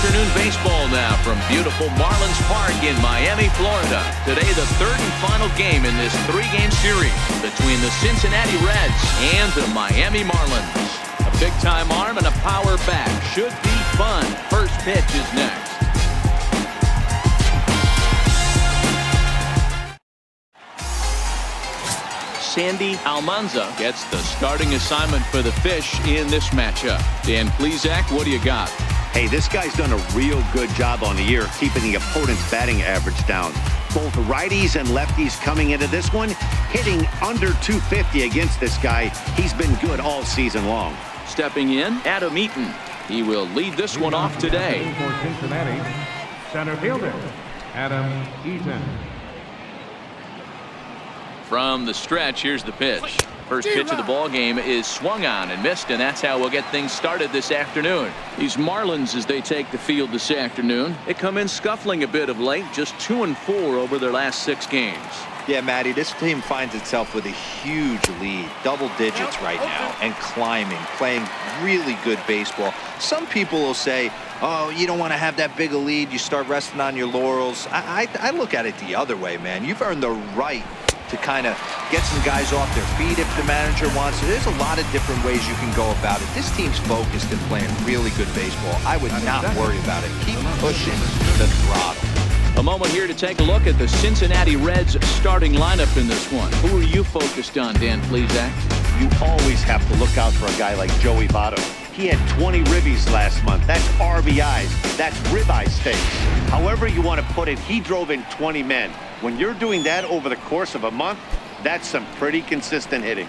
afternoon baseball now from beautiful Marlins Park in Miami, Florida. Today, the third and final game in this three-game series between the Cincinnati Reds and the Miami Marlins. A big-time arm and a power bat. Should be fun. First pitch is next. Sandy Almanza gets the starting assignment for the Fish in this matchup. Dan Plesac, what do you got? Hey, this guy's done a real good job on the year keeping the opponent's batting average down. Both righties and lefties coming into this one, hitting under 250 against this guy. He's been good all season long. Stepping in, Adam Eaton. He will lead this one off today. For Cincinnati, center fielder, Adam Eaton. From the stretch, here's the pitch. First pitch of the ball game is swung on and missed, and that's how we'll get things started this afternoon. These Marlins, as they take the field this afternoon, they come in scuffling a bit of late, just 2-4 over their last 6 games. Yeah, Matty, this team finds itself with a huge lead, double digits right now, and climbing, playing really good baseball. Some people will say, oh, you don't want to have that big a lead, you start resting on your laurels. I look at it the other way, man. You've earned the right to kind of get some guys off their feet if the manager wants to. There's a lot of different ways you can go about it. This team's focused and playing really good baseball. I would not worry about it. Keep pushing the throttle. A moment here to take a look at the Cincinnati Reds starting lineup in this one. Who are you focused on, Dan Plesac? You always have to look out for a guy like Joey Votto. He had 20 ribbies last month. That's RBIs. That's ribeye steaks. However you want to put it, he drove in 20 men. When you're doing that over the course of a month, that's some pretty consistent hitting.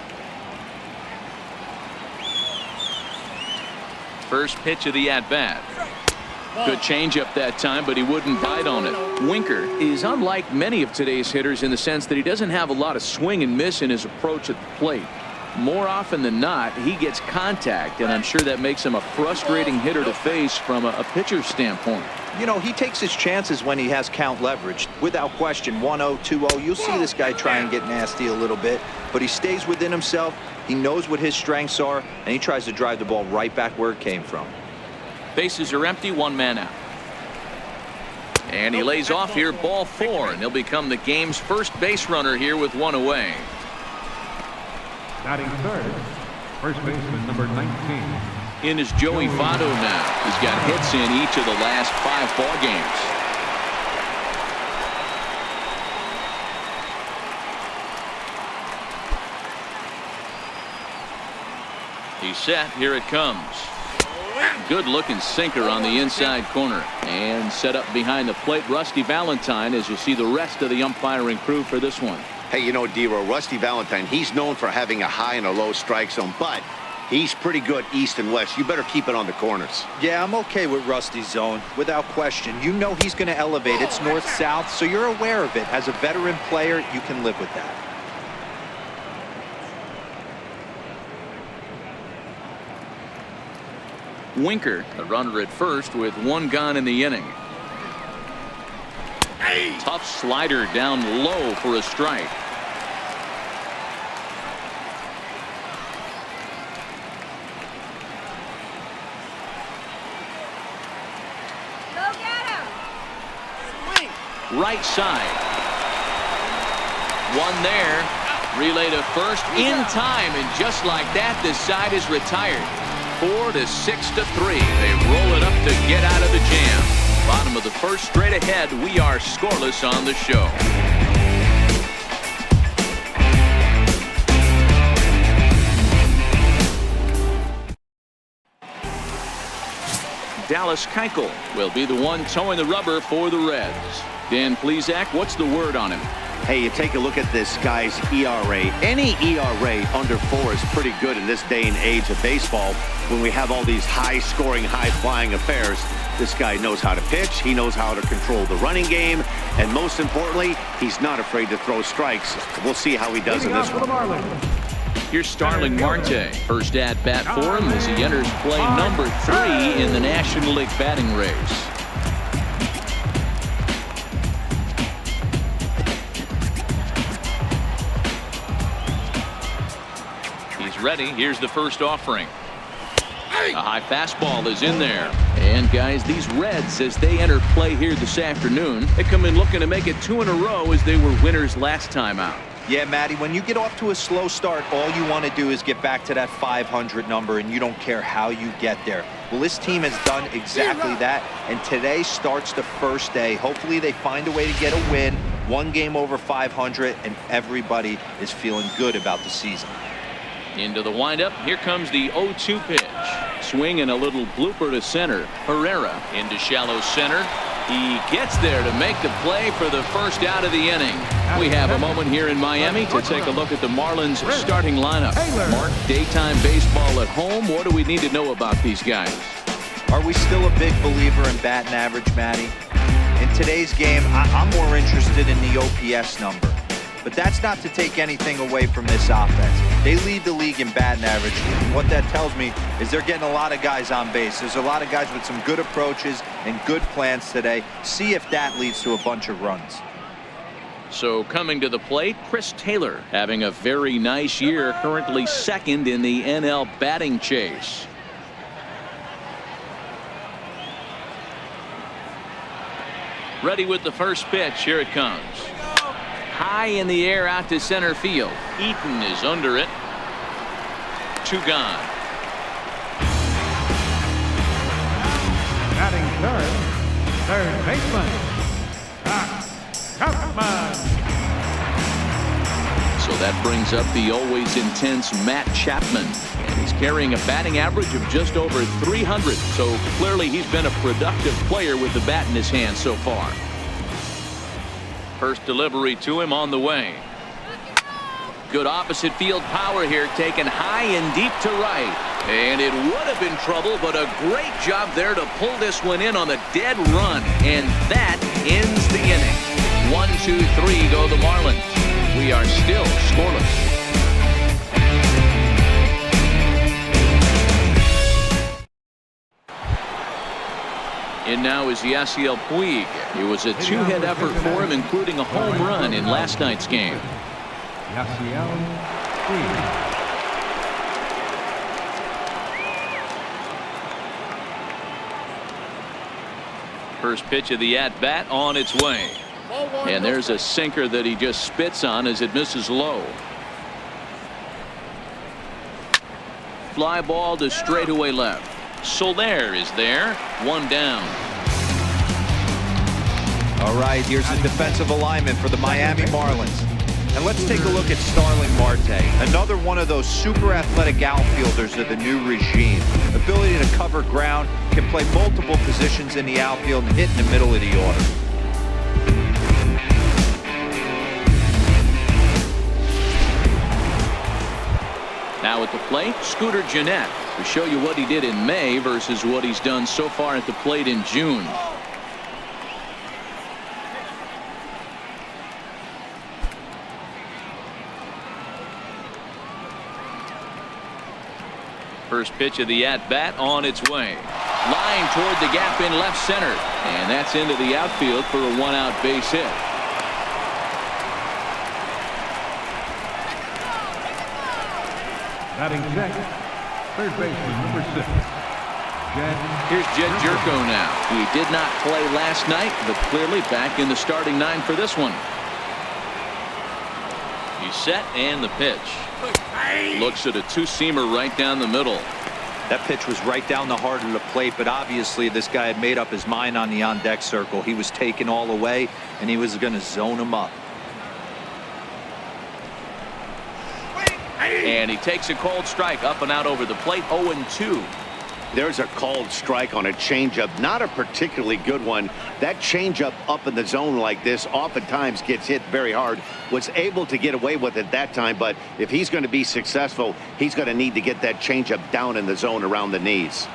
First pitch of the at-bat. Good changeup that time, but he wouldn't bite on it. Winker is unlike many of today's hitters in the sense that he doesn't have a lot of swing and miss in his approach at the plate. More often than not, he gets contact, and I'm sure that makes him a frustrating hitter to face from a pitcher's standpoint. You know, he takes his chances when he has count leverage. Without question, 1-0, 2-0. You'll see this guy try and get nasty a little bit, but he stays within himself. He knows what his strengths are, and he tries to drive the ball right back where it came from. Bases are empty, 1 man out. And he lays off here, ball 4, and he'll become the game's first base runner here with 1 away. Batting third, first baseman number 19. In is Joey Votto now. He's got hits in each of the last 5 ball games. He's set. Here it comes. Good looking sinker on the inside corner. And set up behind the plate, Rusty Valentine, as you see the rest of the umpiring crew for this one. Hey, you know, D-Row, Rusty Valentine, he's known for having a high and a low strike zone, but he's pretty good east and west. You better keep it on the corners. Yeah, I'm okay with Rusty's zone, without question. You know he's going to elevate. It's north-south, so you're aware of it. As a veteran player, you can live with that. Winker, a runner at first with 1 gone in the inning. Tough slider down low for a strike. Go get him. Right side. 1 there. Relay to first in time, and just like that, the side is retired. 4 to 6 to 3. They roll it up to get out of the jam. Bottom of the first, straight ahead. We are scoreless on the show. Dallas Keuchel will be the one towing the rubber for the Reds. Dan Plesac, what's the word on him? Hey, you take a look at this guy's ERA. Any ERA under 4 is pretty good in this day and age of baseball when we have all these high-scoring, high-flying affairs. This guy knows how to pitch. He knows how to control the running game. And most importantly, he's not afraid to throw strikes. We'll see how he does in this one. Here's Starling Marte. First at-bat for him as he enters play number 3 in the National League batting race. He's ready. Here's the first offering. A high fastball is in there. And guys, these Reds, as they enter play here this afternoon, they come in looking to make it 2 in a row as they were winners last time out. Yeah, Matty, when you get off to a slow start, all you want to do is get back to that 500 number, and you don't care how you get there. Well, this team has done exactly that, and today starts the first day. Hopefully they find a way to get a win, 1 game over 500, and everybody is feeling good about the season. Into the windup. Here comes the 0-2 pitch. Swing and a little blooper to center. Herrera into shallow center. He gets there to make the play for the first out of the inning. We have a moment here in Miami to take a look at the Marlins starting lineup. Mark, daytime baseball at home. What do we need to know about these guys? Are we still a big believer in batting average, Matty? In today's game, I'm more interested in the OPS number. But that's not to take anything away from this offense. They lead the league in batting average. What that tells me is they're getting a lot of guys on base. There's a lot of guys with some good approaches and good plans today. See if that leads to a bunch of runs. So coming to the plate, Chris Taylor having a very nice year, currently second in the NL batting chase. Ready with the first pitch. Here it comes. High in the air out to center field. Eaton is under it. 2 gone. Batting third baseman, Chapman. So that brings up the always intense Matt Chapman. And he's carrying a batting average of just over 300. So clearly he's been a productive player with the bat in his hand so far. First delivery to him on the way. Good opposite field power here, taken high and deep to right. And it would have been trouble, but a great job there to pull this one in on the dead run. And that ends the inning. 1, 2, 3 go the Marlins. We are still scoreless. And now is Yasiel Puig. It was a 2-hit effort for him, including a home run in last night's game. Yasiel Puig. First pitch of the at-bat on its way. And there's a sinker that he just spits on as it misses low. Fly ball to straightaway left. Soler is there. 1 down. All right, here's the defensive alignment for the Miami Marlins. And let's take a look at Starling Marte, another one of those super athletic outfielders of the new regime. Ability to cover ground, can play multiple positions in the outfield and hit in the middle of the order. Now at the plate, Scooter Gennett. We show you what he did in May versus what he's done so far at the plate in June. First pitch of the at-bat on its way. Line toward the gap in left center. And that's into the outfield for a 1-out base hit. Batting second, third baseman, number 6. Here's Jed Jerko now. He did not play last night, but clearly back in the starting 9 for this one. He's set and the pitch. Looks at a 2-seamer right down the middle. That pitch was right down the heart of the plate, but obviously this guy had made up his mind on the on-deck circle. He was taken all away, and he was going to zone him up. And he takes a cold strike up and out over the plate. 0-2. There's a called strike on a changeup, not a particularly good one. That changeup up in the zone like this oftentimes gets hit very hard. Was able to get away with it that time, but if he's going to be successful, he's going to need to get that changeup down in the zone around the knees.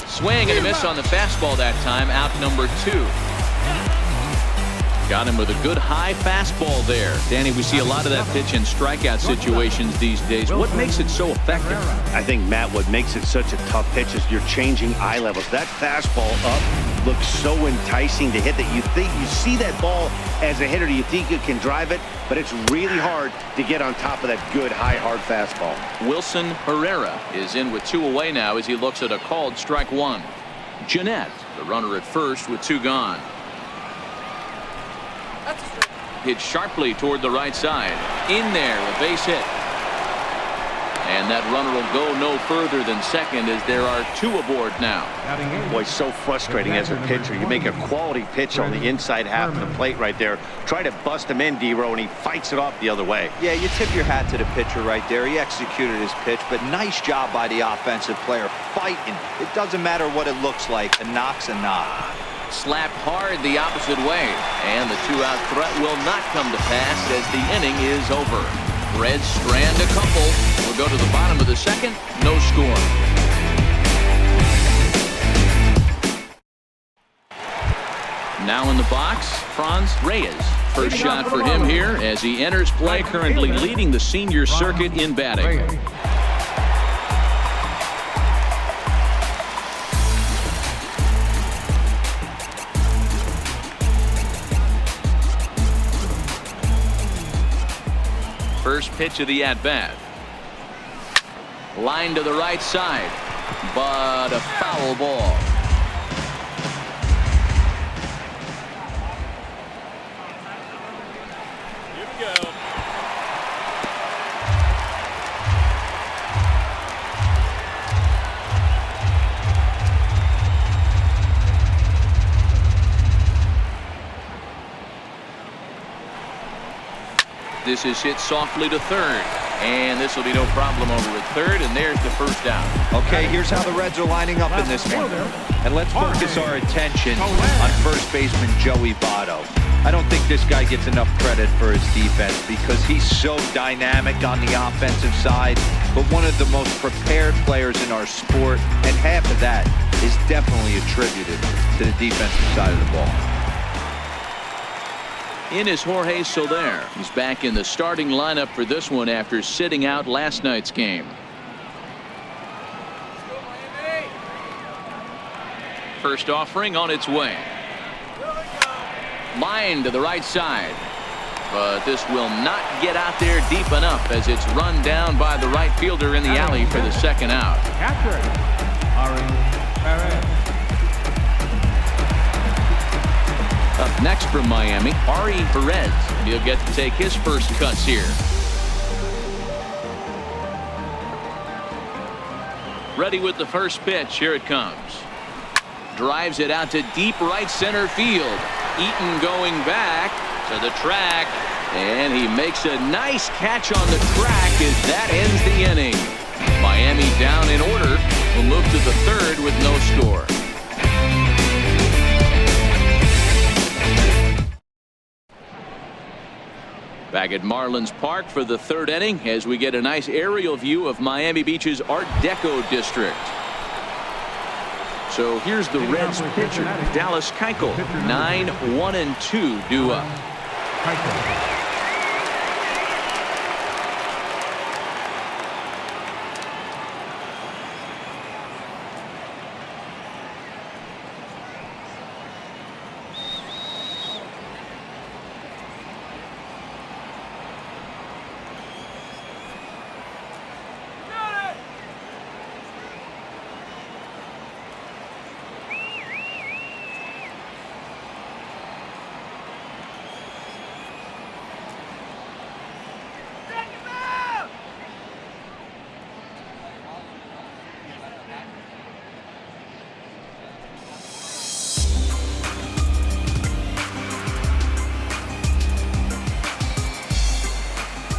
Swing and a miss on the fastball that time. Out number 2. Got him with a good high fastball there. Danny, we see a lot of that pitch in strikeout situations these days. What makes it so effective? I think, Matt, what makes it such a tough pitch is you're changing eye levels. That fastball up looks so enticing to hit that you see that ball as a hitter, you think you can drive it, but it's really hard to get on top of that good high hard fastball. Wilson Herrera is in with 2 away now as he looks at a called strike 1. Jeanette, the runner at first with 2 gone. Hit sharply toward the right side. In there, a base hit. And that runner will go no further than second as there are 2 aboard now. Boy, so frustrating as a pitcher. You make a quality pitch on the inside half of the plate right there. Try to bust him in, D-Row, and he fights it off the other way. Yeah, you tip your hat to the pitcher right there. He executed his pitch, but nice job by the offensive player fighting. It doesn't matter what it looks like. A knock's a knock. Slapped hard the opposite way. And the 2-out threat will not come to pass as the inning is over. Reds strand a couple. We'll go to the bottom of the second. No score. Now in the box, Franz Reyes. First shot for him here as he enters play, currently leading the senior circuit in batting. First pitch of the at-bat. Line to the right side, but a foul ball. Here we go. This is hit softly to third, and this will be no problem over at third, and there's the first down. Okay, here's how the Reds are lining up in this one. And let's focus our attention on first baseman Joey Votto. I don't think this guy gets enough credit for his defense because he's so dynamic on the offensive side, but one of the most prepared players in our sport, and half of that is definitely attributed to the defensive side of the ball. In is Jorge Soler. He's back in the starting lineup for this one after sitting out last night's game. First offering on its way. Line to the right side. But this will not get out there deep enough as it's run down by the right fielder in the alley for the second out. Up next from Miami, Ari Perez. He'll get to take his first cuts here. Ready with the first pitch. Here it comes. Drives it out to deep right center field. Eaton going back to the track. And he makes a nice catch on the track as that ends the inning. Miami down in order. Will move to the third with no score. Back at Marlins Park for the third inning as we get a nice aerial view of Miami Beach's Art Deco district. So here's the Reds pitcher, Dallas Keuchel. 9-1-2 due up.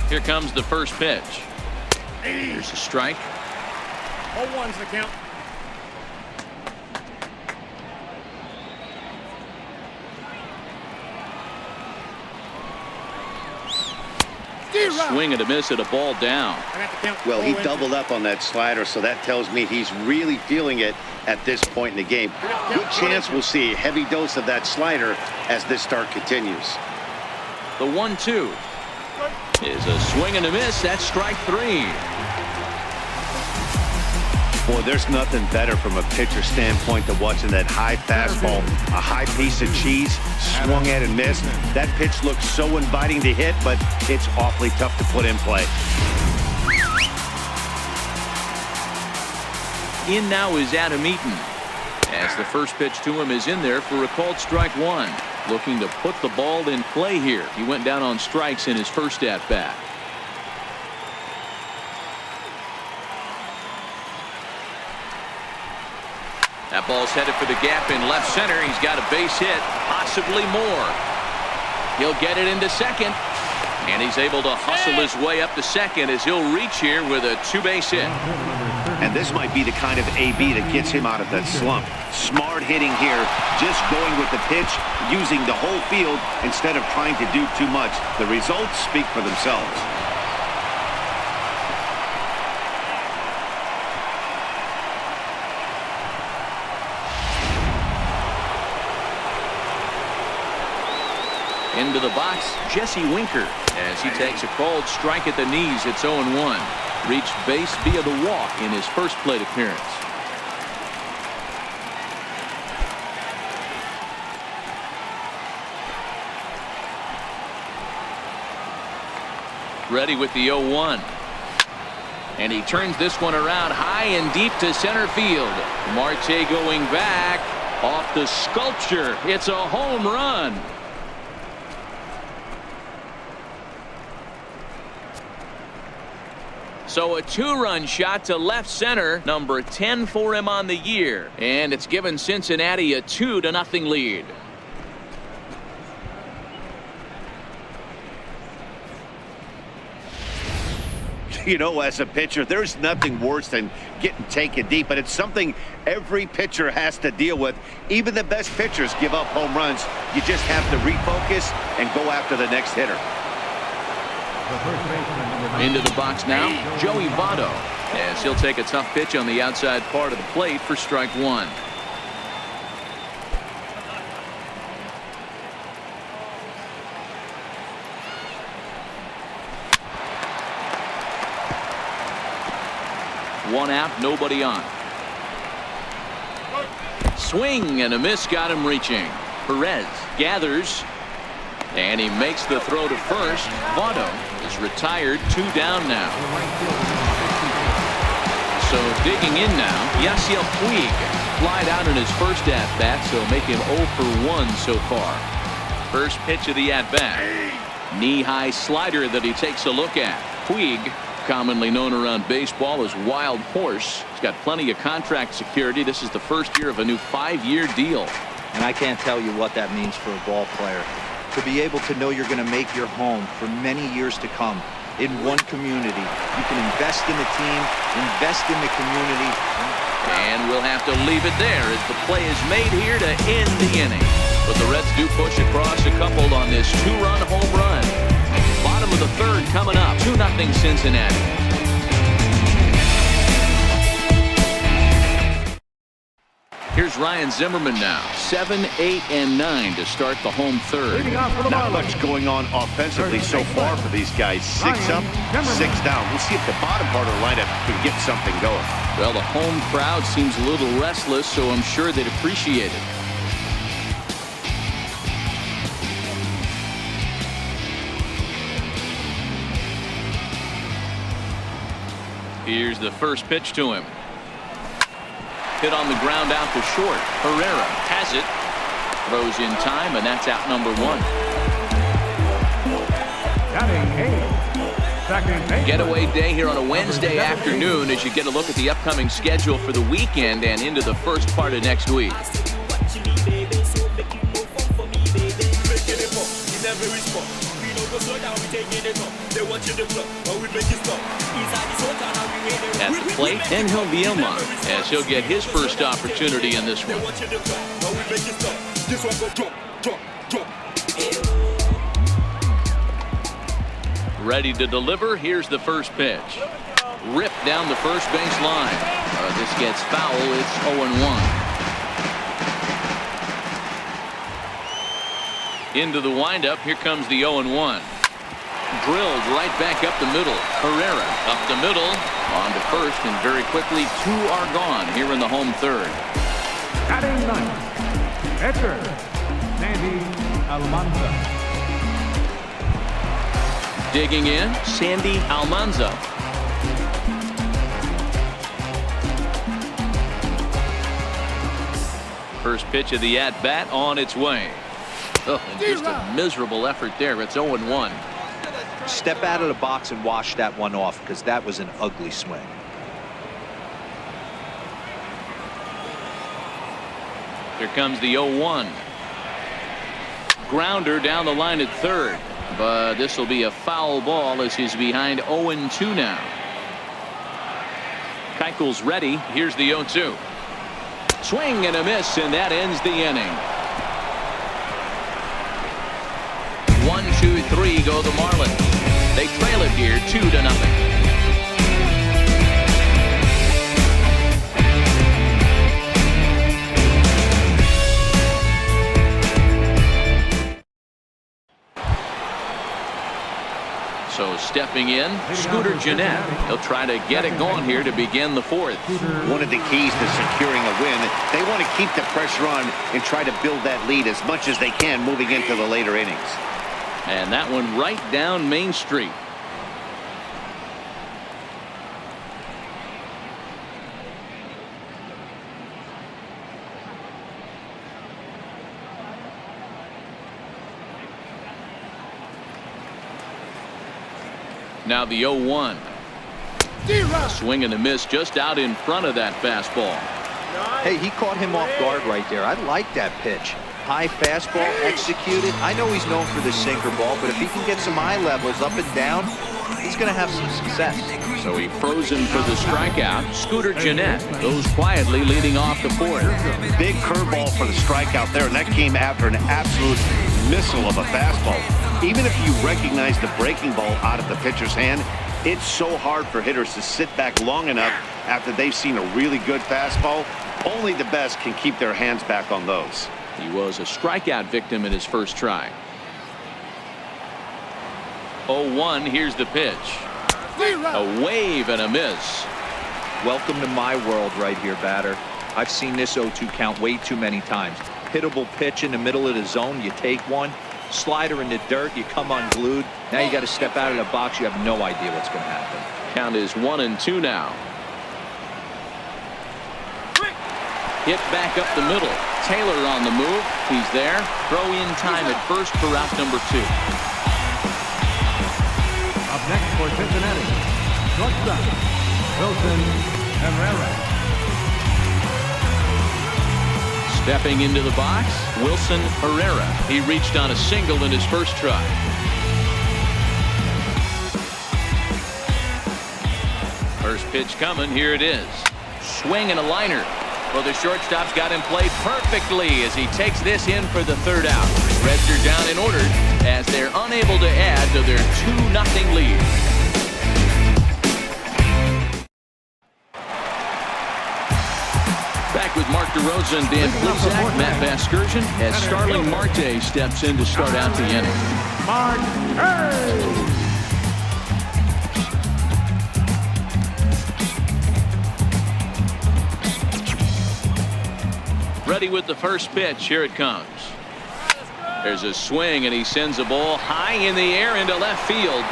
Here comes the first pitch. Here's a strike. 0-1's the count. Swing and a miss at a ball down. Well, he doubled up on that slider, so that tells me he's really feeling it at this point in the game. Good chance we'll see a heavy dose of that slider as this start continues. The 1-2 is a swing and a miss. That's strike 3. Boy, there's nothing better from a pitcher standpoint than watching that high fastball, a high piece of cheese, swung at and missed. That pitch looks so inviting to hit, but it's awfully tough to put in play. In now is Adam Eaton, as the first pitch to him is in there for a called strike one. Looking to put the ball in play here. He went down on strikes in his first at bat. That ball's headed for the gap in left center. He's got a base hit, possibly more. He'll get it into second, and he's able to hustle his way up to second as he'll reach here with a two-base hit. And this might be the kind of AB that gets him out of that slump. Smart hitting here, just going with the pitch, using the whole field instead of trying to do too much. The results speak for themselves. Into the box, Jesse Winker, as he takes a called strike at the knees. It's 0-1. Reached base via the walk in his first plate appearance. Ready with the 0-1. And he turns this one around high and deep to center field. Marte going back off the sculpture. It's a home run. So a two-run shot to left center, number 10 for him on the year. And it's given Cincinnati a 2-0 lead. You know, as a pitcher, there's nothing worse than getting taken deep, but it's something every pitcher has to deal with. Even the best pitchers give up home runs. You just have to refocus and go after the next hitter. Into the box now, Joey Votto, as he'll take a tough pitch on the outside part of the plate for strike one. One out, nobody on. Swing and a miss got him reaching. Perez gathers, and he makes the throw to first. Votto is retired, 2 down now. So digging in now, Yasiel Puig flied out in his first at-bat, so make him 0 for 1 so far. First pitch of the at-bat. Knee-high slider that he takes a look at. Puig, commonly known around baseball as Wild Horse. He's got plenty of contract security. This is the first year of a new 5-year deal. And I can't tell you what that means for a ball player. To be able to know you're going to make your home for many years to come in one community. You can invest in the team, invest in the community. And we'll have to leave it there as the play is made here to end the inning. But the Reds do push across a couple on this 2-run home run. Bottom of the third coming up, 2-0 Cincinnati. Here's Ryan Zimmerman now. 7, 8, and 9 to start the home third. Not much going on offensively so far for these guys. 6 up, 6 down. We'll see if the bottom part of the lineup can get something going. Well, the home crowd seems a little restless, so I'm sure they'd appreciate it. Here's the first pitch to him. Hit on the ground out to short. Herrera has it. Throws in time, and that's out number 1. Getaway day here on a Wednesday afternoon as you get a look at the upcoming schedule for the weekend and into the first part of next week. At the plate, Angel Vilma, as he'll get his first opportunity in this one. Ready to deliver. Here's the first pitch. Ripped down the first base line. This gets foul. It's 0-1. Into the windup. Here comes the 0-1. Drilled right back up the middle. Herrera up the middle. On to first, and very quickly 2 are gone here in the home third. Batting ninth, pitcher, Sandy Almanza. Digging in, Sandy Almanza. First pitch of the at-bat on its way. Oh, and just a miserable effort there. It's 0-1. Step out of the box and wash that one off, because that was an ugly swing. Here comes the 0-1. Grounder down the line at third. But this will be a foul ball as he's behind 0-2 now. Keichel's ready. Here's the 0-2. Swing and a miss, and that ends the inning. 1, 2, 3 go the Marlins. They trail it here 2-0. So stepping in, Scooter Gennett. He'll try to get it going here to begin the fourth. One of the keys to securing a win, they want to keep the pressure on and try to build that lead as much as they can moving into the later innings. And that one right down Main Street. Now the 0-1. Swing and a miss just out in front of that fastball. Hey, he caught him off guard right there. I like that pitch. High fastball executed. I know he's known for the sinker ball, but if he can get some eye levels up and down, he's going to have some success. So he frozen for the strikeout. Scooter Gennett goes quietly leading off the fourth. Big curveball for the strikeout there, and that came after an absolute missile of a fastball. Even if you recognize the breaking ball out of the pitcher's hand, it's so hard for hitters to sit back long enough after they've seen a really good fastball. Only the best can keep their hands back on those. He was a strikeout victim in his first try. 0-1, here's the pitch. A wave and a miss. Welcome to my world right here, batter. I've seen this 0-2 count way too many times. Hittable pitch in the middle of the zone, you take one. Slider in the dirt, you come unglued. Now you got to step out of the box. You have no idea what's going to happen. Count is 1-2 now. Hit back up the middle. Taylor on the move. He's there. Throw in time at first for out number 2. Up next for Cincinnati, shortstop, Wilson Herrera. Stepping into the box, Wilson Herrera. He reached on a single in his first try. First pitch coming. Here it is. Swing and a liner. Well, the shortstop's got him played perfectly as he takes this in for the third out. Reds are down and ordered as they're unable to add to their 2-0 lead. Back with Mark DeRosa and Dan Plisak, Matt Vasgersian, as Starling Marte steps in to start out the inning. Marte! Ready with the first pitch. Here it comes. There's a swing, and he sends a ball high in the air into left field.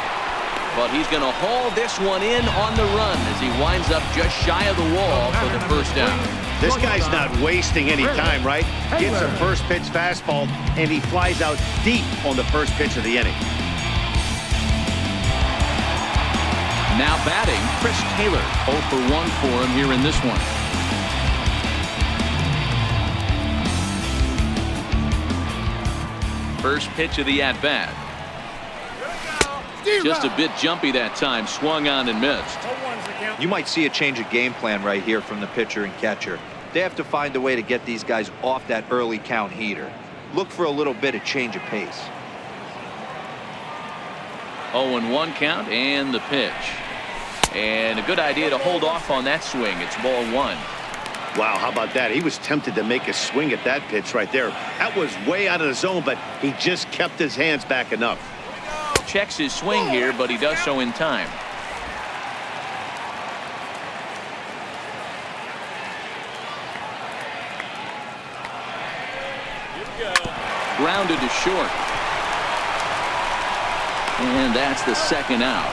But he's going to haul this one in on the run as he winds up just shy of the wall for the first down. This guy's not wasting any time, right? Gets a first pitch fastball, and he flies out deep on the first pitch of the inning. Now batting, Chris Taylor. 0 for 1 for him here in this one. First pitch of the at-bat. Just a bit jumpy that time. Swung on and missed. You might see a change of game plan right here from the pitcher and catcher. They have to find a way to get these guys off that early count heater. Look for a little bit of change of pace. 0-1 count and the pitch. And a good idea to hold off on that swing. It's ball 1. Wow, how about that? He was tempted to make a swing at that pitch right there. That was way out of the zone, but he just kept his hands back enough. Checks his swing here, but he does so in time. Grounded to short. And that's the second out.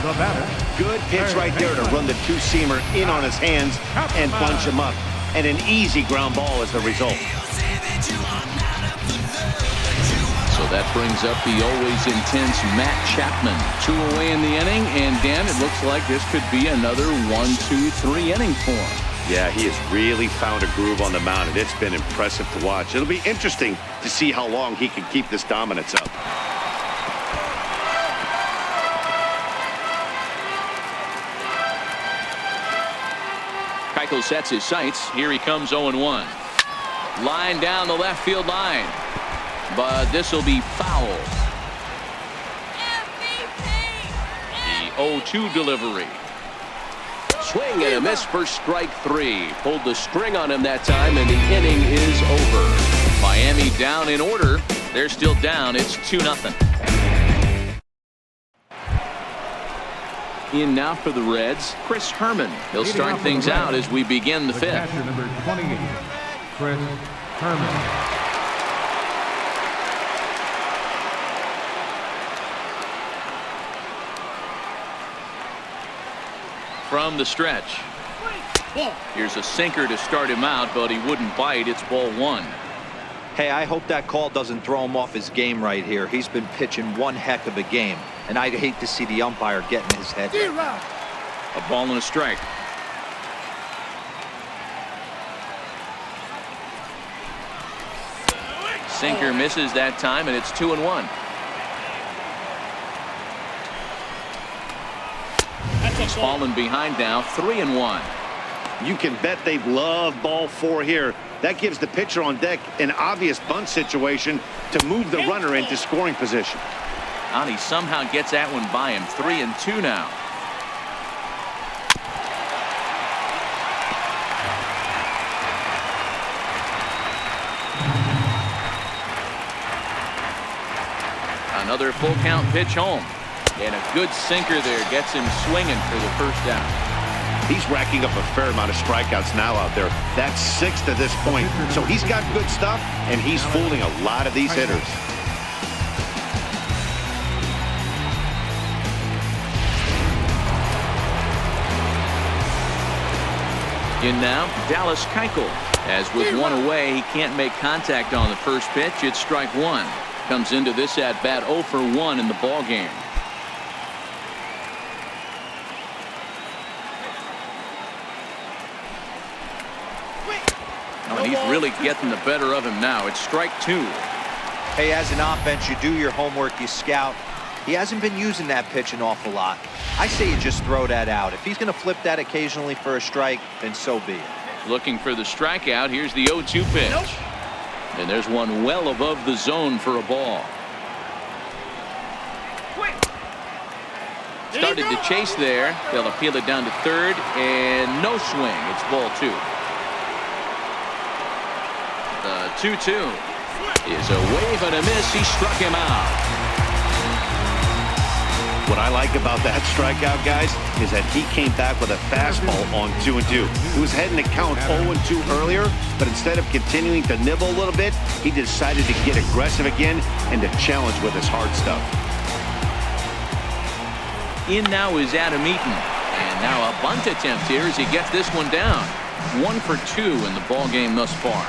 The batter. Good pitch right there to run the two-seamer in on his hands and bunch him up. And an easy ground ball as the result. So that brings up the always intense Matt Chapman. 2 away in the inning, and Dan, it looks like this could be another 1-2-3 inning for him. Yeah, he has really found a groove on the mound, and it's been impressive to watch. It'll be interesting to see how long he can keep this dominance up. Keuchel sets his sights. Here he comes 0-1. Line down the left field line. But this will be foul. The 0-2 delivery. Swing and a miss for strike 3. Pulled the string on him that time, and the inning is over. Miami down in order. They're still down. It's 2-0. In now for the Reds, Chris Herman. He'll start things out as we begin the fifth. Catcher number 28, Chris Herman. From the stretch. Here's a sinker to start him out, but he wouldn't bite. It's ball 1. Hey, I hope that call doesn't throw him off his game right here. He's been pitching one heck of a game, and I'd hate to see the umpire get in his head. A ball and a strike. Sinker misses that time, and it's 2-1. He's fallen behind now, 3-1. You can bet they love ball 4 here. That gives the pitcher on deck an obvious bunt situation to move the runner into scoring position. And he somehow gets that one by him. 3-2 now. Another full count pitch home. And a good sinker there gets him swinging for the first down. He's racking up a fair amount of strikeouts now out there. That's 6 to this point. So he's got good stuff, and he's fooling a lot of these hitters. In now, Dallas Keuchel. As with 1 away, he can't make contact on the first pitch. It's strike 1. Comes into this at bat 0 for 1 in the ball game. And he's really getting the better of him now. It's strike 2. Hey, as an offense, you do your homework, you scout. He hasn't been using that pitch an awful lot. I say you just throw that out. If he's going to flip that occasionally for a strike, then so be it. Looking for the strikeout. Here's the 0-2 pitch. Nope. And there's one well above the zone for a ball. Started to chase there. They'll appeal it down to third, and no swing. It's ball 2. The 2-2 is a wave and a miss. He struck him out. What I like about that strikeout, guys, is that he came back with a fastball on 2-2. He was heading to count 0-2 earlier, but instead of continuing to nibble a little bit, he decided to get aggressive again and to challenge with his hard stuff. In now is Adam Eaton, and now a bunt attempt here as he gets this one down. 1 for 2 in the ball game thus far.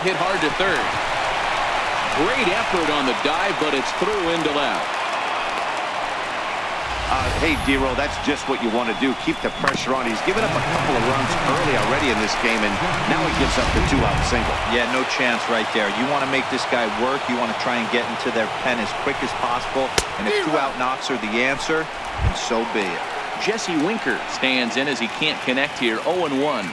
Hit hard to third. Great effort on the dive, but it's through into left. Hey, D-Roll, that's just what you want to do. Keep the pressure on. He's given up a couple of runs early already in this game, and now he gives up the 2-out single. Yeah, no chance right there. You want to make this guy work. You want to try and get into their pen as quick as possible. And if 2-out knocks are the answer, then so be it. Jesse Winker stands in as he can't connect here. 0-1.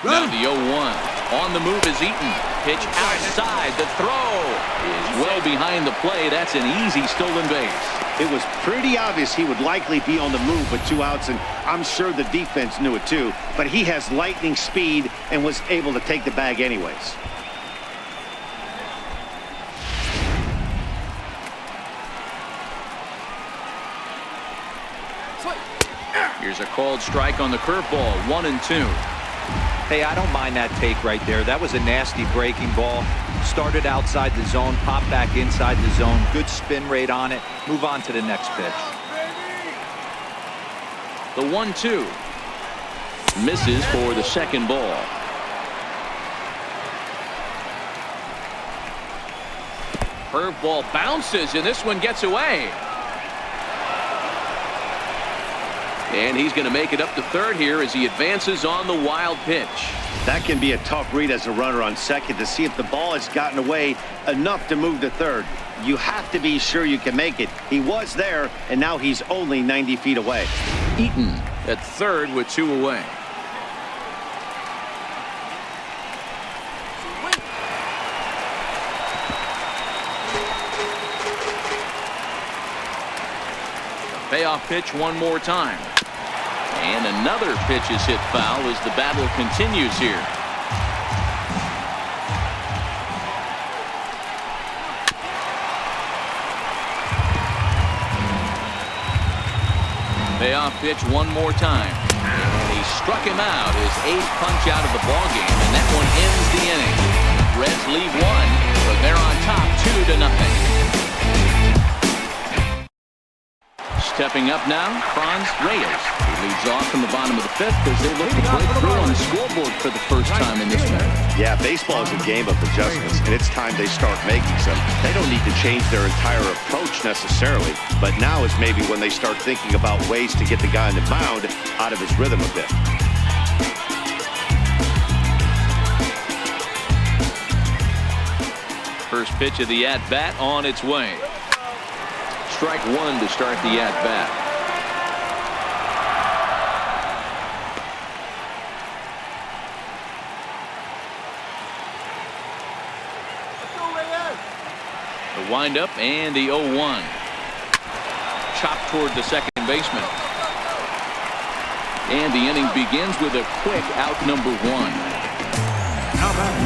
Now the 0-1. On the move is Eaton. Pitch outside. The throw is well behind the play. That's an easy stolen base. It was pretty obvious he would likely be on the move with 2 outs, and I'm sure the defense knew it too. But he has lightning speed and was able to take the bag anyways. Here's a called strike on the curveball. 1-2. Hey, I don't mind that take right there. That was a nasty breaking ball. Started outside the zone, popped back inside the zone. Good spin rate on it. Move on to the next pitch. The 1-2. Misses for the second ball. Curveball bounces, and this one gets away. And he's going to make it up to third here as he advances on the wild pitch. That can be a tough read as a runner on second to see if the ball has gotten away enough to move to third. You have to be sure you can make it. He was there, and now he's only 90 feet away. Eaton at third with 2 away. Payoff pitch one more time. And another pitch is hit foul as the battle continues here. Payoff pitch one more time. And he struck him out, his 8th punch out of the ballgame, and that one ends the inning. Reds leave one, but they're on top 2-0. Stepping up now, Franz Reyes. He leads off from the bottom of the 5th as they look to break through on the scoreboard for the first time in this match. Yeah, baseball is a game of adjustments, and it's time they start making some. They don't need to change their entire approach necessarily, but now is maybe when they start thinking about ways to get the guy on the mound out of his rhythm a bit. First pitch of the at-bat on its way. Strike one to start the at-bat. The windup and the 0-1. Chopped toward the second baseman. And the inning begins with a quick out number 1.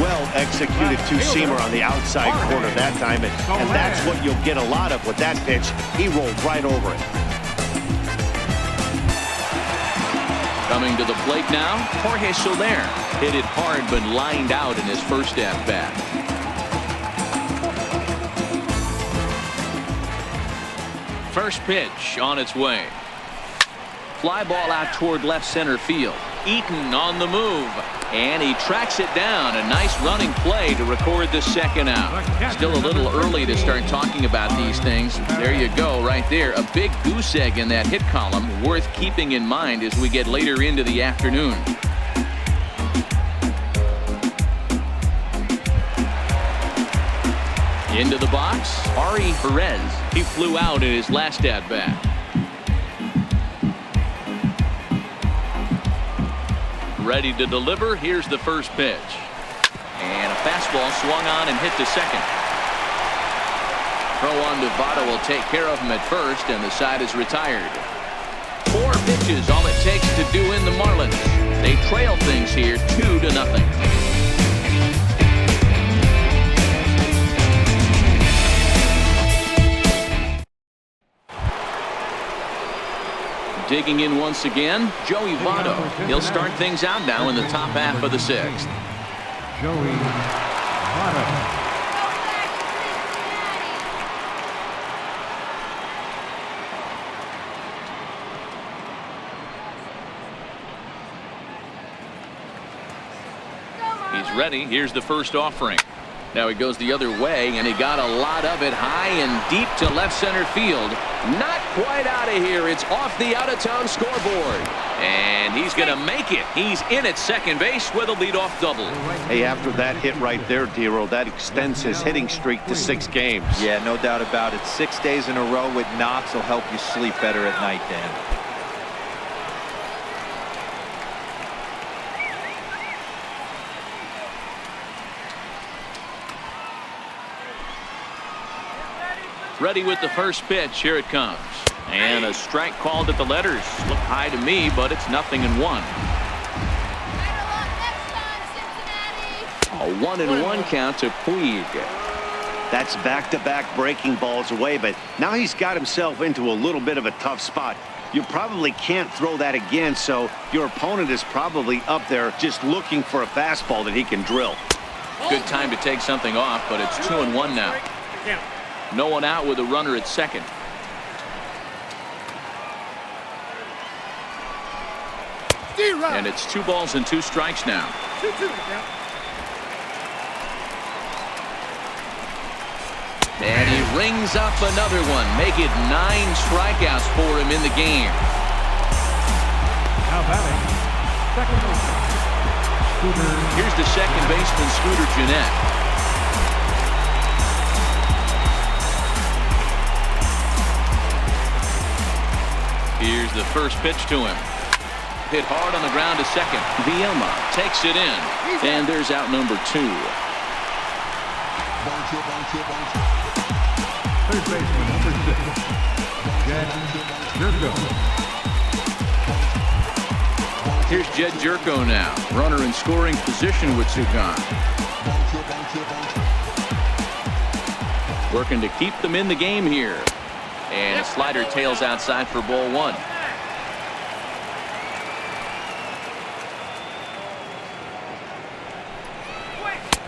Well executed two-seamer on the outside corner that time, and that's what you'll get a lot of with that pitch. He rolled right over it. Coming to the plate now, Jorge Soler. Hit it hard but lined out in his first at-bat. First pitch on its way. Fly ball out toward left center field. Eaton on the move, and he tracks it down. A nice running play to record the second out. Still a little early to start talking about these things. There you go, right there. A big goose egg in that hit column, worth keeping in mind as we get later into the afternoon. Into the box, Ari Perez. He flew out in his last at-bat. Ready to deliver. Here's the first pitch. And a fastball swung on and hit to second. Throw on Nevada will take care of him at first, and the side is retired. 4 pitches, all it takes to do in the Marlins. They trail things here 2-0. Digging in once again, Joey Votto. He'll start things out now in the top half of the 6th. Joey Votto. He's ready. Here's the first offering. Now he goes the other way, and he got a lot of it high and deep to left center field. Not quite out of here. It's off the out-of-town scoreboard. And he's going to make it. He's in at second base with a leadoff double. Hey, after that hit right there, Dero, that extends his hitting streak to 6 games. Yeah, no doubt about it. 6 days in a row with knocks will help you sleep better at night, Dan. Ready with the first pitch. Here it comes. And a strike called at the letters. Look high to me, but it's 0-1. A 1-1 count to Puig. That's back-to-back breaking balls away, but now he's got himself into a little bit of a tough spot. you probably can't throw that again, so your opponent is probably up there just looking for a fastball that he can drill. Good time to take something off, but it's 2-1 now. No one out with a runner at second. And it's 2 balls and 2 strikes now. And he rings up another one. Make it 9 strikeouts for him in the game. Now batting, second baseman, Scooter. Here's the second baseman, Scooter Gennett. Here's the first pitch to him. Hit hard on the ground to second. Vielma takes it in. And there's out number 2. Third baseman, number 6, Jed Jerko. Here's Jed Jerko now. Runner in scoring position with Sugan. Working to keep them in the game here. And a slider tails outside for ball 1.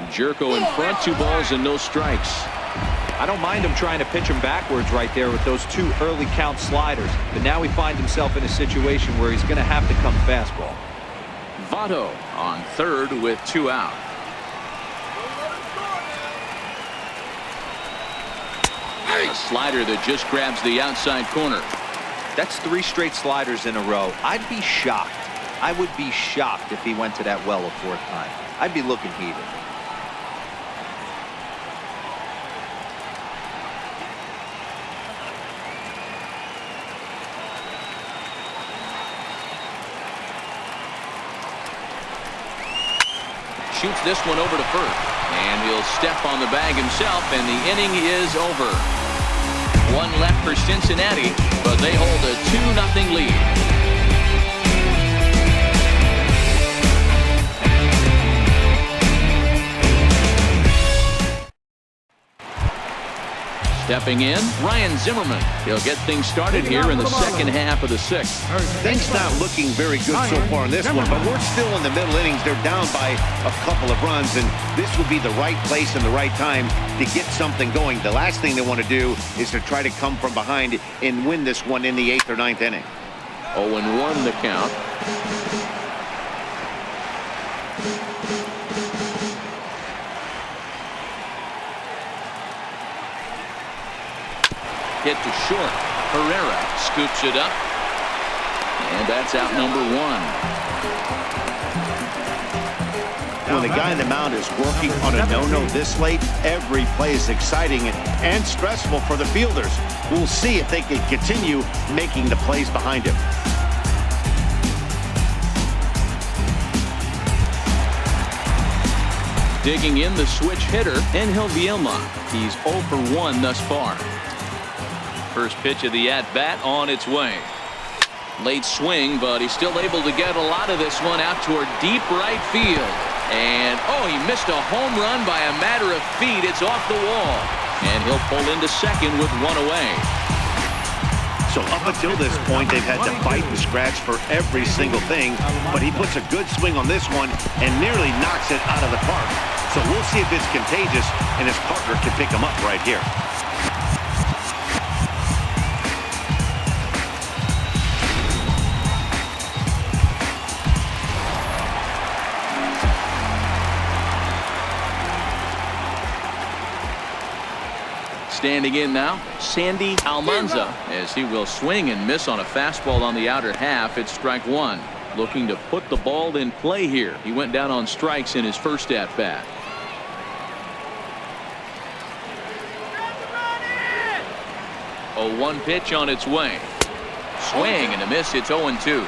Jerko in front, 2 balls and no strikes. I don't mind him trying to pitch him backwards right there with those 2 early count sliders. But now he finds himself in a situation where he's going to have to come fastball. Votto on third with 2 out. A slider that just grabs the outside corner. That's 3 straight sliders in a row. I'd be shocked. I would be shocked if he went to that well a 4th time. I'd be looking heated. Shoots this one over to first. And he'll step on the bag himself, and the inning is over. 1 left for Cincinnati, but they hold a 2-0 lead. Stepping in, Ryan Zimmerman. He'll get things started here in the second half of the 6th. Things not looking very good so far in this one, but we're still in the middle innings. They're down by a couple of runs, and this would be the right place and the right time to get something going. The last thing they want to do is to try to come from behind and win this one in the 8th or 9th inning. 0-1 the count. Hit to short. Herrera scoops it up. And that's out number 1. When the guy in the mound is working on a no-no this late, every play is exciting and stressful for the fielders. We'll see if they can continue making the plays behind him. Digging in the switch hitter, Angel Vielma. He's 0 for 1 thus far. First pitch of the at-bat on its way. Late swing, but he's still able to get a lot of this one out toward deep right field. And, oh, he missed a home run by a matter of feet. It's off the wall. And he'll pull into second with 1 away. So up until this point, they've had to fight and scratch for every single thing. But he puts a good swing on this one and nearly knocks it out of the park. So we'll see if it's contagious and his partner can pick him up right here. Standing in now, Sandy Almanza, as he will swing and miss on a fastball on the outer half. It's strike 1. Looking to put the ball in play here. He went down on strikes in his first at-bat. A 1 pitch on its way. Swing and a miss. It's 0-2.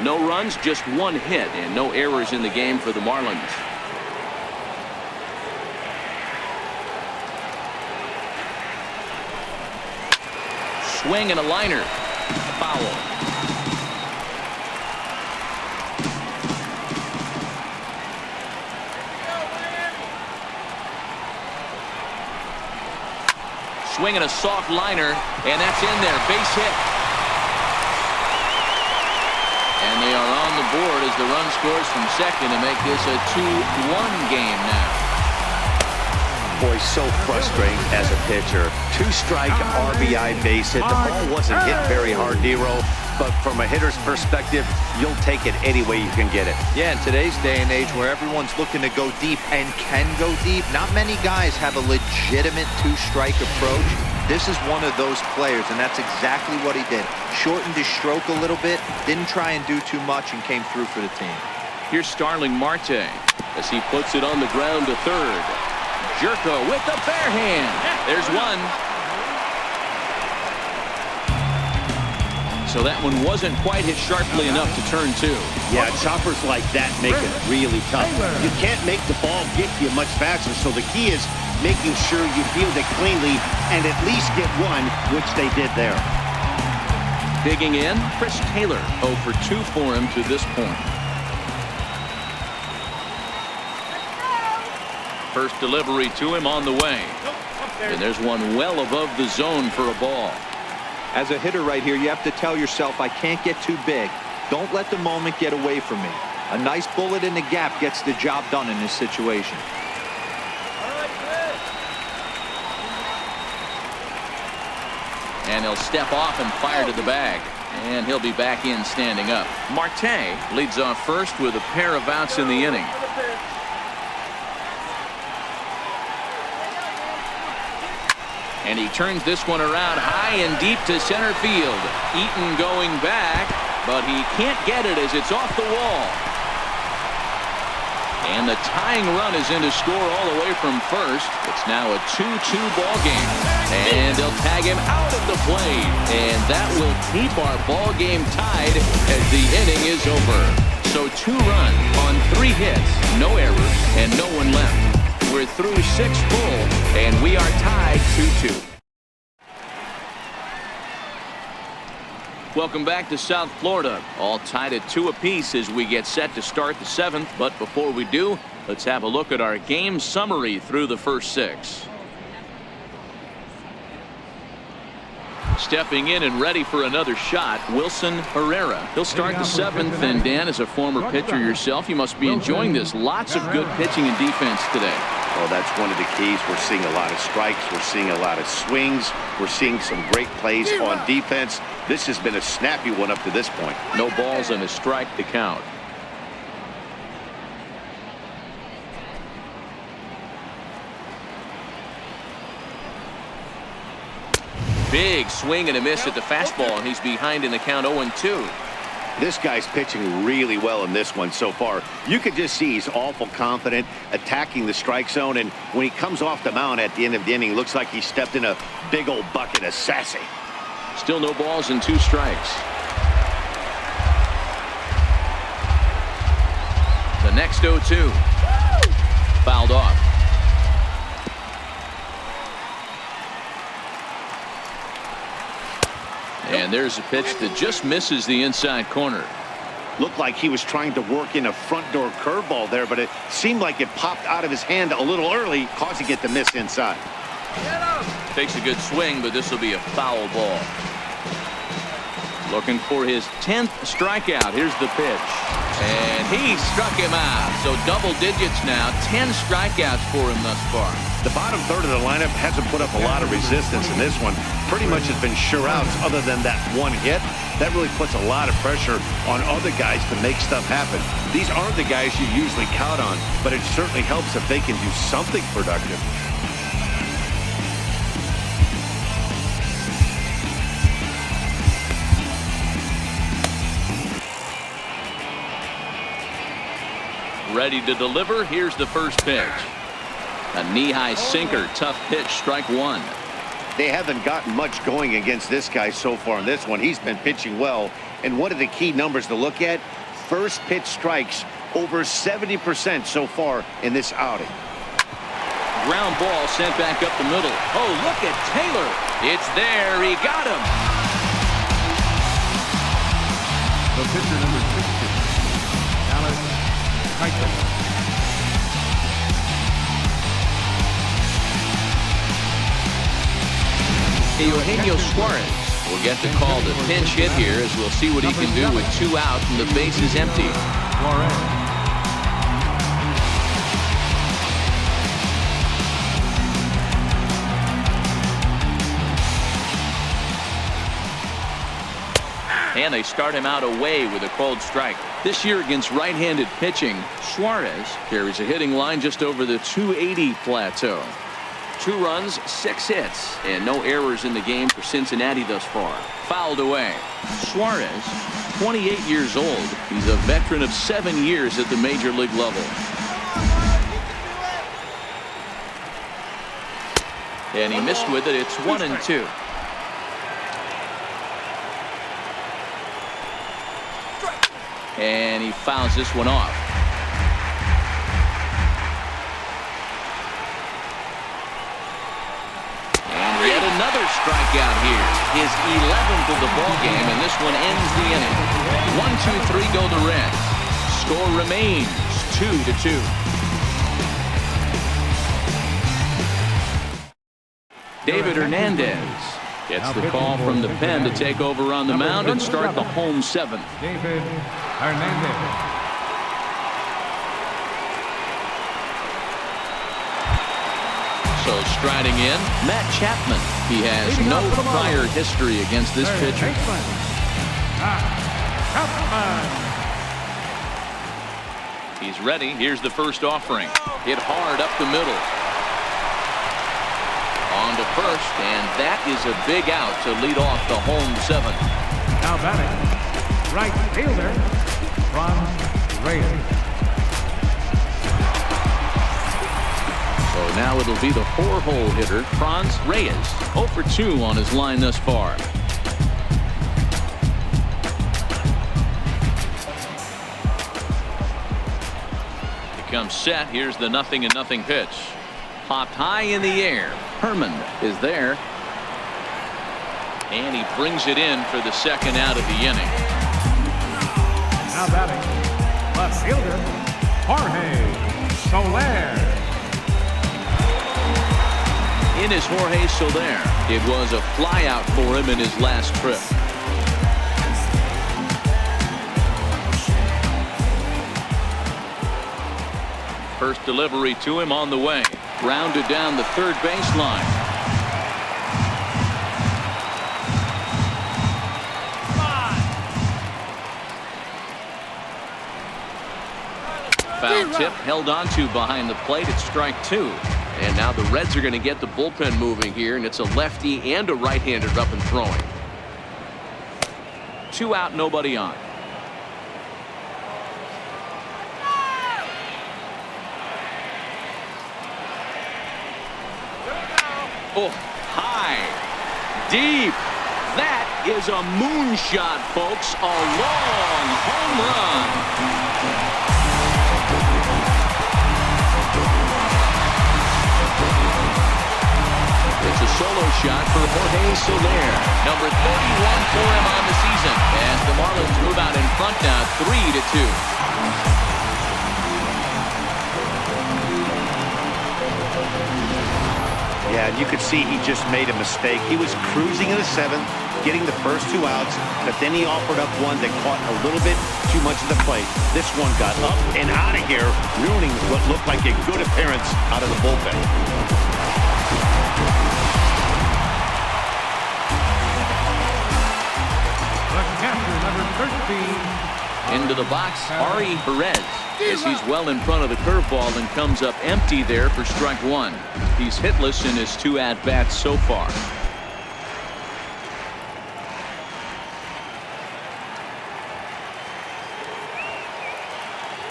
No runs, just 1 hit, and no errors in the game for the Marlins. swing and a liner. Foul. Swinging a soft liner, and that's in there. Base hit. And they are on the board as the run scores from second to make this a 2-1 game now. Boy, so frustrating as a pitcher. 2-strike RBI base hit. The ball wasn't hit very hard, Nero, but from a hitter's perspective, you'll take it any way you can get it. Yeah, in today's day and age where everyone's looking to go deep and can go deep, not many guys have a legitimate 2-strike approach. This is one of those players, and that's exactly what he did. Shortened his stroke a little bit, didn't try and do too much, and came through for the team. Here's Starling Marte as he puts it on the ground to third. Jerko with the bare hand. There's one. So that one wasn't quite hit sharply enough to turn two. Yeah, choppers like that make it really tough. You can't make the ball get to you much faster, so the key is making sure you field it cleanly and at least get one, which they did there. Digging in, Chris Taylor, 0 for 2 for him to this point. First delivery to him on the way. And there's one well above the zone for a ball. As a hitter right here, you have to tell yourself, I can't get too big. Don't let the moment get away from me. A nice bullet in the gap gets the job done in this situation. And he'll step off and fire to the bag. And he'll be back in standing up. Marte leads off first with a pair of outs in the inning. And he turns this one around high and deep to center field. Eaton going back, but he can't get it as it's off the wall. And the tying run is in to score all the way from first. It's now a 2-2 ball game. And they'll tag him out of the plate. And that will keep our ball game tied as the inning is over. So 2 runs on 3 hits, no errors, and no one left. We're through 6 full, and we are tied 2-2. Welcome back to South Florida. All tied at 2 apiece as we get set to start the 7th. But before we do, let's have a look at our game summary through the first 6. Stepping in and ready for another shot, Wilson Herrera. He'll start the 7th, and Dan, as a former pitcher yourself, you must be enjoying this. Lots of good pitching and defense today. Well, that's one of the keys. We're seeing a lot of strikes. We're seeing a lot of swings. We're seeing some great plays on defense. This has been a snappy one up to this point. No balls and a strike to count. Big swing and a miss at the fastball, and he's behind in the count 0-2. This guy's pitching really well in this one so far. You can just see he's awful confident attacking the strike zone, and when he comes off the mound at the end of the inning, looks like he stepped in a big old bucket of sassy. Still no balls and 2 strikes. The next 0-2. Fouled off. And there's a pitch that just misses the inside corner. Looked like he was trying to work in a front door curveball there, but it seemed like it popped out of his hand a little early, causing it to miss inside. Takes a good swing, but this will be a foul ball. Looking for his 10th strikeout. Here's the pitch. And he struck him out. So double digits now. 10 strikeouts for him thus far. The bottom third of the lineup hasn't put up a lot of resistance in this one. Pretty much has been sure outs other than that one hit. That really puts a lot of pressure on other guys to make stuff happen. These aren't the guys you usually count on, but it certainly helps if they can do something productive. Ready to deliver. Here's the first pitch. A knee-high sinker. Tough pitch. Strike 1. They haven't gotten much going against this guy so far in this one. He's been pitching well. And one of the key numbers to look at, first pitch strikes, over 70% so far in this outing. Ground ball sent back up the middle. Oh, look at Taylor. It's there. He got him. the pitcher, number 60, KEUCHEL. Eugenio Suarez will get to call the pinch hit here, as we'll see what he can do with 2 out and the base is empty. Suarez. And they start him out away with a cold strike. This year against right-handed pitching, Suarez carries a hitting line just over the 280 plateau. 2 runs, 6 hits, and no errors in the game for Cincinnati thus far. Fouled away. Suarez, 28 years old. He's a veteran of 7 years at the major league level. And he missed with it. It's 1-2. And he fouls this one off. And yet another strikeout here. His 11th of the ball game, and this one ends the inning. 1-2-3 go the Reds. Score remains 2-2. David Hernandez gets the call from the pen to take over on the mound and start the home 7th. David Hernandez. So striding in, Matt Chapman. He has no prior history against this pitcher. He's ready. Here's the first offering. Hit hard up the middle. On to first, and that is a big out to lead off the home 7th. Now batting, right fielder, Reyes. So now it'll be the 4-hole hitter, Franz Reyes, 0 for 2 on his line thus far. He comes set. Here's the 0-0 pitch. Popped high in the air. Herman is there. And he brings it in for the 2nd out of the inning. Now batting, left fielder, Jorge Soler. In is Jorge Soler. It was a flyout for him in his last trip. First delivery to him on the way. Grounded down the third baseline. Foul tip held on to behind the plate. It's strike 2. And now the Reds are going to get the bullpen moving here, and it's a lefty and a right-hander up and throwing. 2 out, nobody on. Oh, high, deep. That is a moonshot, folks. A long home run. It's a solo shot for Jorge Soler, number 31 for him on the season, as the Marlins move out in front now, 3-2. Yeah, and you could see he just made a mistake. He was cruising in the 7th, getting the first 2 outs, but then he offered up one that caught a little bit too much of the plate. This one got up and out of here, ruining what looked like a good appearance out of the bullpen. The catcher, number 13. Into the box, Ari Perez, as he's well in front of the curveball and comes up empty there for strike 1. He's hitless in his 2 at-bats so far.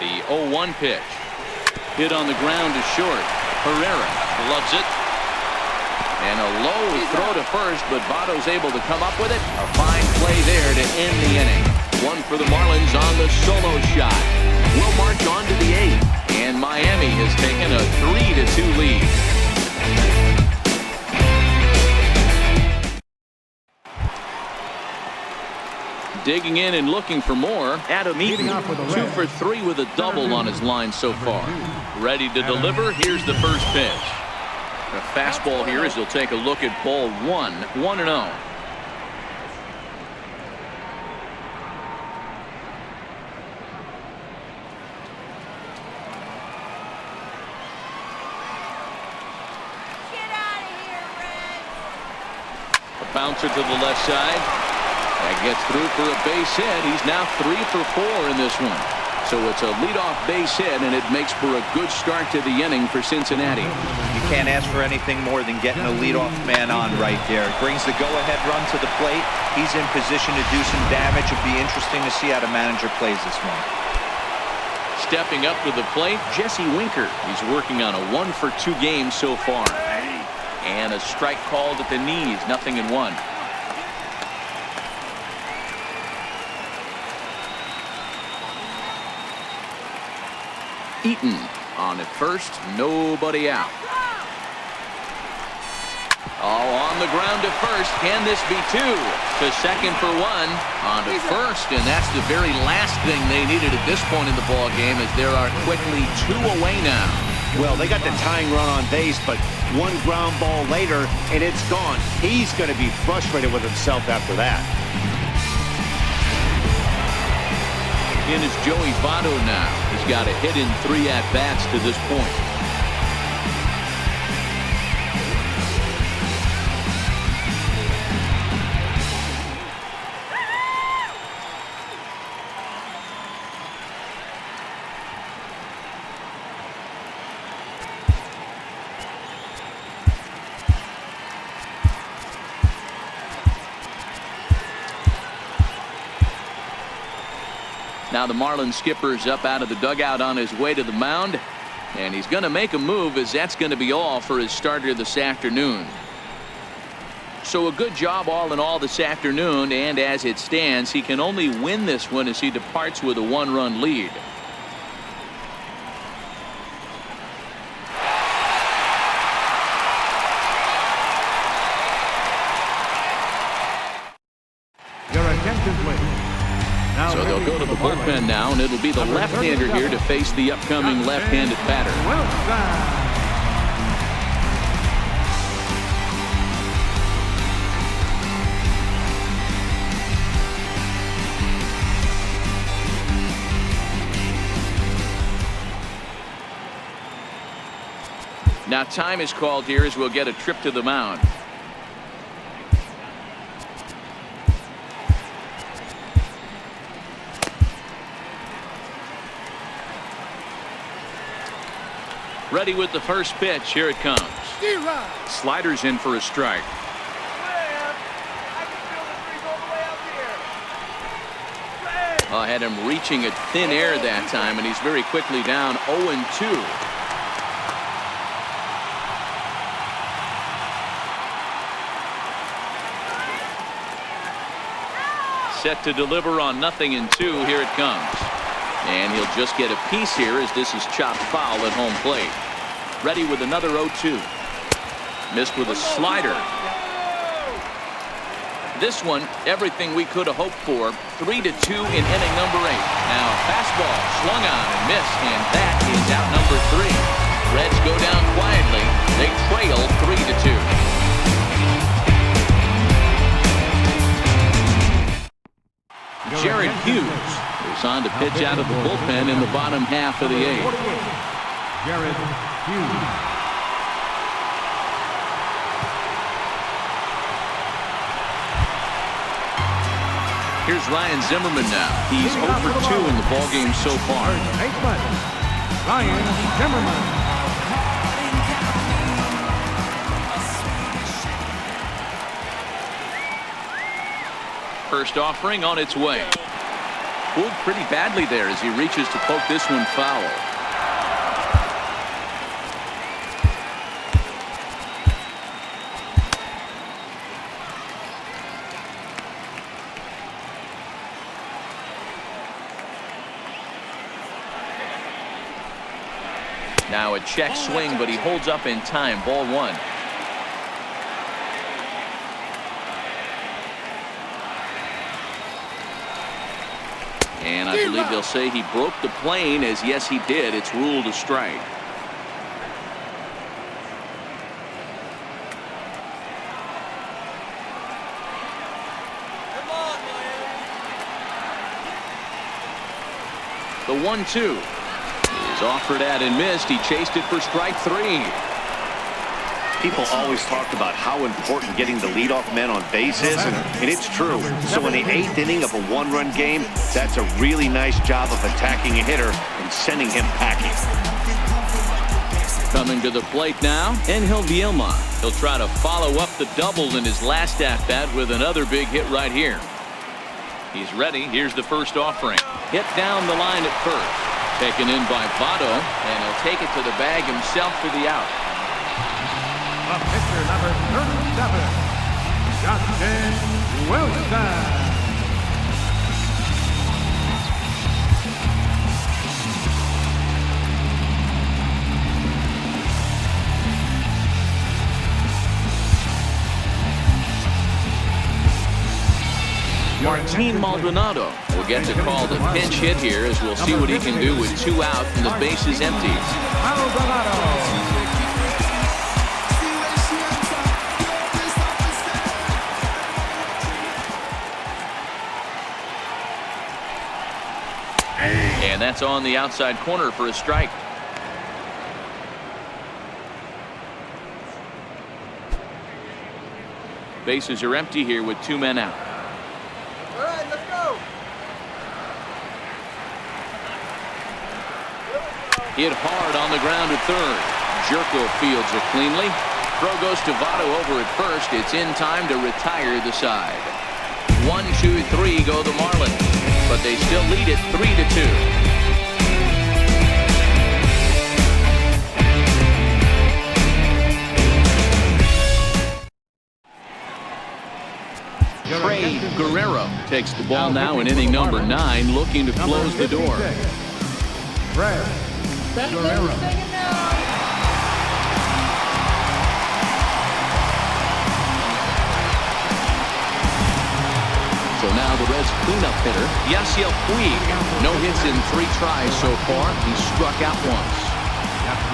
The 0-1 pitch. Hit on the ground to short. Herrera loves it. And a low throw to first, but Votto's able to come up with it. A fine play there to end the inning. 1 for the Marlins on the solo shot. We'll march on to the 8th, and Miami has taken a 3-2 lead. Digging in and looking for more. Adam Eaton, 2 for 3 with a double on his line so far. Ready to deliver. Here's the first pitch. A fastball here as he'll take a look at ball 1. 1-0. Bouncer to the left side. That gets through for a base hit. He's now 3 for 4 in this one. So it's a leadoff base hit, and it makes for a good start to the inning for Cincinnati. You can't ask for anything more than getting a leadoff man on right there. Brings the go-ahead run to the plate. He's in position to do some damage. It'll be interesting to see how the manager plays this one. Stepping up to the plate, Jesse Winker. He's working on a 1 for 2 game so far. And a strike called at the knees. 0-1. Eaton on at first. Nobody out. Oh, on the ground to first. Can this be 2? To second for 1. On to first. And that's the very last thing they needed at this point in the ball game, as there are quickly 2 away now. Well, they got the tying run on base, but 1 ground ball later, and it's gone. He's going to be frustrated with himself after that. In is Joey Votto now. He's got a hit in 3 at-bats to this point. Now the Marlins skipper's up out of the dugout on his way to the mound, and he's going to make a move, as that's going to be all for his starter this afternoon. So a good job all in all this afternoon, and as it stands, he can only win this one as he departs with a 1-run lead. Your attention, please. So they'll go to the bullpen now, and it'll be the left-hander here to face the upcoming left-handed batter. Now time is called here as we'll get a trip to the mound. Ready with the first pitch. Here it comes. Sliders in for a strike. I had him reaching at thin air that time, and he's very quickly down 0-2. Set to deliver on 0-2. Here it comes. And he'll just get a piece here as this is chopped foul at home plate. Ready with another 0-2. Missed with a slider. This one, everything we could have hoped for. 3-2 in inning number 8. Now fastball swung on and missed, and that is out number 3. Reds go down quietly. They trail 3-2. Jared Hughes is on to pitch out of the bullpen in the bottom half of the 8th. Jared Hughes. Here's Ryan Zimmerman now. He's 0 for 2 in the ballgame so far. Ryan Zimmerman. First offering on its way. Pulled pretty badly there as he reaches to poke this one foul. Now a check swing, but he holds up in time. Ball 1. believe they'll say he broke the plane, as yes, he did. It's ruled a strike. The 1-2 is offered at and missed. He chased it for strike 3. People always talked about how important getting the leadoff man on base is, and it's true. So in the 8th inning of a 1-run game, that's a really nice job of attacking a hitter and sending him packing. Coming to the plate now, Angel Vielma. He'll try to follow up the double in his last at-bat with another big hit right here. He's ready. Here's the first offering. Hit down the line at first. Taken in by Votto, and he'll take it to the bag himself for the out. The pitcher, number 37, Justin Wilson. Martin Maldonado will get to call the pinch hit here, as we'll see what he can do with 2 out and the bases empty. And that's on the outside corner for a strike. Bases are empty here with 2 men out. All right, let's go. Hit hard on the ground at third. Jerko fields it cleanly. Throw goes to Votto over at first. It's in time to retire the side. 1, 2, 3 go the Marlins, but they still lead it 3-2. Guerrero takes the ball now in inning number 9, looking to close the door. Guerrero. So now the Reds' cleanup hitter, Yasiel Puig. No hits in 3 tries so far. He struck out once.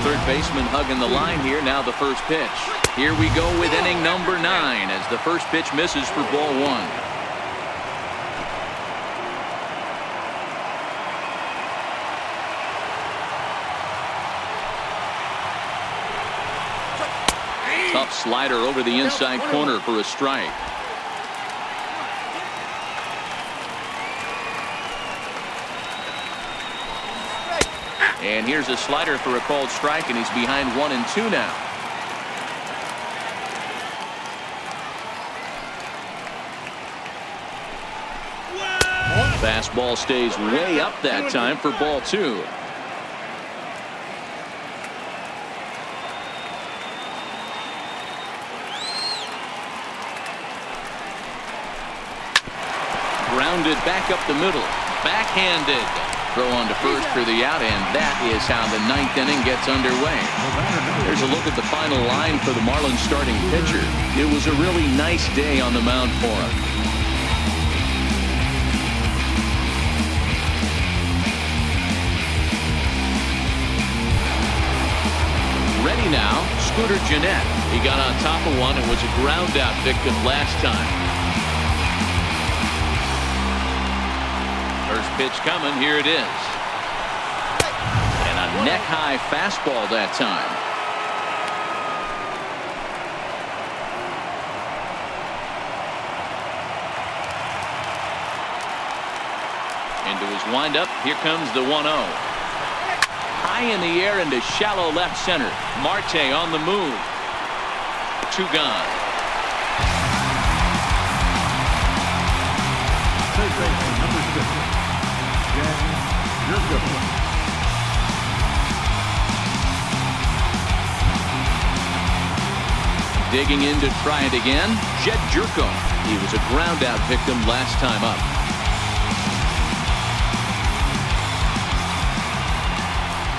Third baseman hugging the line here. Now the first pitch. Here we go with inning number 9 as the first pitch misses for ball 1. Tough slider over the inside corner for a strike. And here's a slider for a called strike, and he's behind 1-2 now. Fastball stays way up that time for ball 2. Grounded back up the middle. Backhanded. Throw on to first for the out, and that is how the 9th inning gets underway. There's a look at the final line for the Marlins starting pitcher. It was a really nice day on the mound for him. Ready now, Scooter Gennett. He got on top of one and was a ground out victim last time. First pitch coming. Here it is. And a neck-high fastball that time. Into his windup. Here comes the 1-0. High in the air into shallow left center. Marte on the move. 2 gone. Digging in to try it again, Jed Jerko. He was a ground out victim last time up.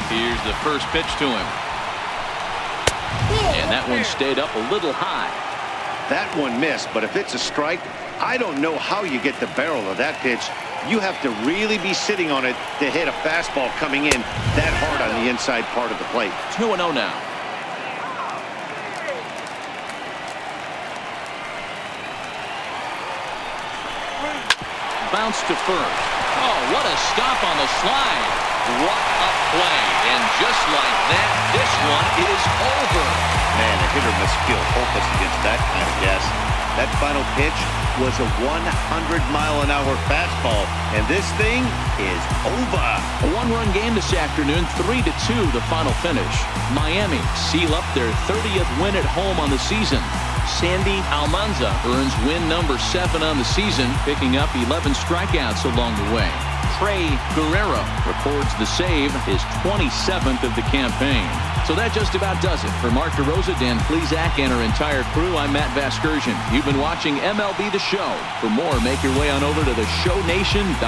Here's the first pitch to him. And that one stayed up a little high. That one missed, but if it's a strike, I don't know how you get the barrel of that pitch You have to really be sitting on it to hit a fastball coming in that hard on the inside part of the plate. 2-0 now. Bounce to first. Oh, what a stop on the slide. What a play. And just like that, this one is over. Man, a hitter must feel hopeless against that kind of gas. That final pitch was a 100-mile-an-hour fastball, and this thing is over. A one-run game this afternoon, 3-2 the final finish. Miami seal up their 30th win at home on the season. Sandy Almanza earns win number 7 on the season, picking up 11 strikeouts along the way. Guerrero records the save, his 27th of the campaign. So that just about does it. For Mark DeRosa, Dan Plesac, and our entire crew, I'm Matt Vasgersian. You've been watching MLB The Show. For more, make your way on over to theshownation.com.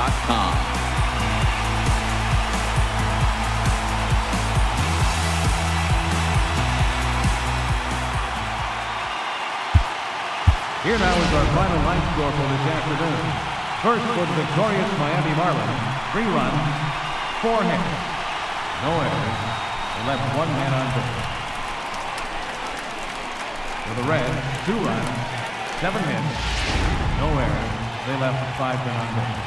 Here now is our final line score for this afternoon. First for the victorious Miami Marlins, 3 runs, 4 hits, no errors. They left 1 man on base. For the Reds, 2 runs, 7 hits, no errors. They left 5 men on base.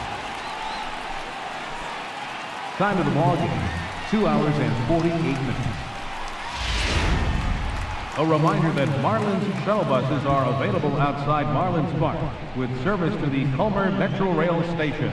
Time of the ball game, 2 hours and 48 minutes. A reminder that Marlins shuttle buses are available outside Marlins Park with service to the Culmer Metro Rail Station.